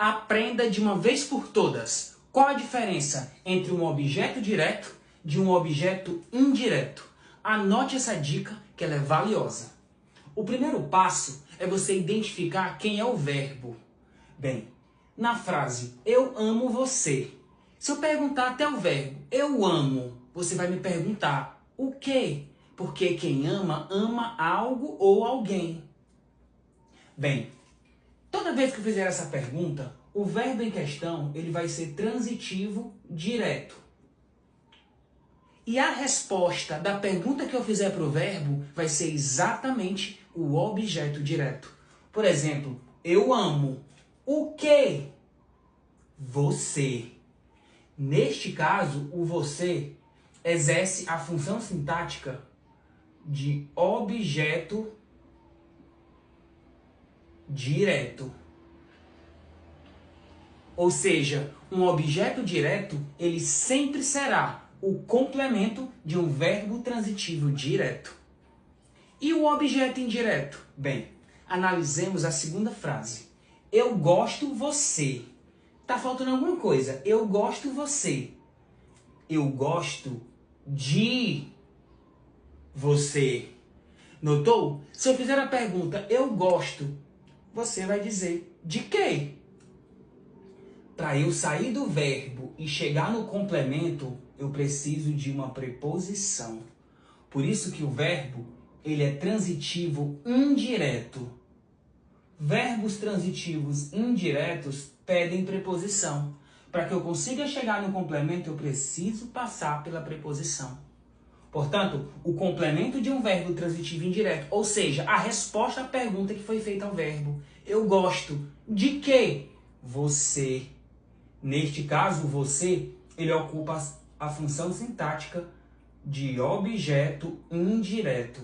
Aprenda de uma vez por todas qual a diferença entre um objeto direto de um objeto indireto. Anote essa dica que ela é valiosa. O primeiro passo é você identificar quem é o verbo. Bem, na frase eu amo você, se eu perguntar até o verbo eu amo, você vai me perguntar o quê? Porque quem ama, ama algo ou alguém. Bem, toda vez que eu fizer essa pergunta, o verbo em questão ele vai ser transitivo direto. E a resposta da pergunta que eu fizer para o verbo vai ser exatamente o objeto direto. Por exemplo, eu amo o quê? Você. Neste caso, o você exerce a função sintática de objeto direto. Ou seja, um objeto direto, ele sempre será o complemento de um verbo transitivo direto. E o objeto indireto? Bem, analisemos a segunda frase. Eu gosto você. Tá faltando alguma coisa. Eu gosto você. Eu gosto de você. Notou? Se eu fizer a pergunta, eu gosto, você vai dizer de quê? Para eu sair do verbo e chegar no complemento, eu preciso de uma preposição. Por isso que o verbo, ele é transitivo indireto. Verbos transitivos indiretos pedem preposição. Para que eu consiga chegar no complemento, eu preciso passar pela preposição. Portanto, o complemento de um verbo transitivo indireto, ou seja, a resposta à pergunta que foi feita ao verbo. Eu gosto de quê? Você. Neste caso, você, ele ocupa a função sintática de objeto indireto.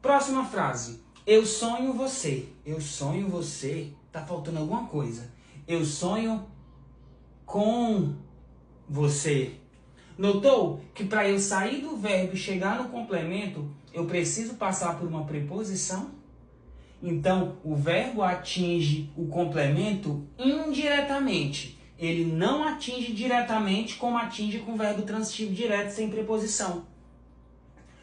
Próxima frase. Eu sonho você. Eu sonho você. Tá faltando alguma coisa. Eu sonho com você. Notou que para eu sair do verbo e chegar no complemento, eu preciso passar por uma preposição? Então, o verbo atinge o complemento indiretamente. Ele não atinge diretamente como atinge com o verbo transitivo direto sem preposição.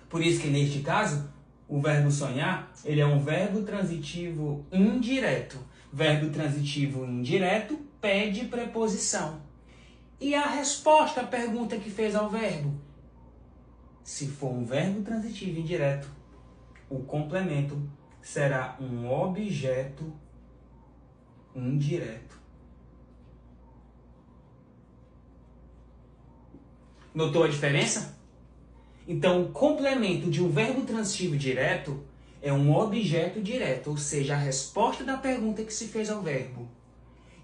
Por isso que, neste caso, o verbo sonhar, ele é um verbo transitivo indireto. Verbo transitivo indireto pede preposição. E a resposta à pergunta que fez ao verbo? Se for um verbo transitivo indireto, o complemento será um objeto indireto. Notou a diferença? Então, o complemento de um verbo transitivo direto é um objeto direto, ou seja, a resposta da pergunta que se fez ao verbo.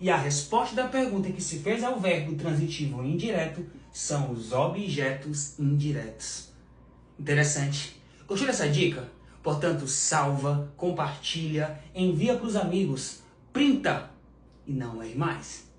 E a resposta da pergunta que se fez ao verbo transitivo indireto são os objetos indiretos. Interessante. Gostou dessa dica? Portanto, salva, compartilha, envia para os amigos, printa e não erre mais.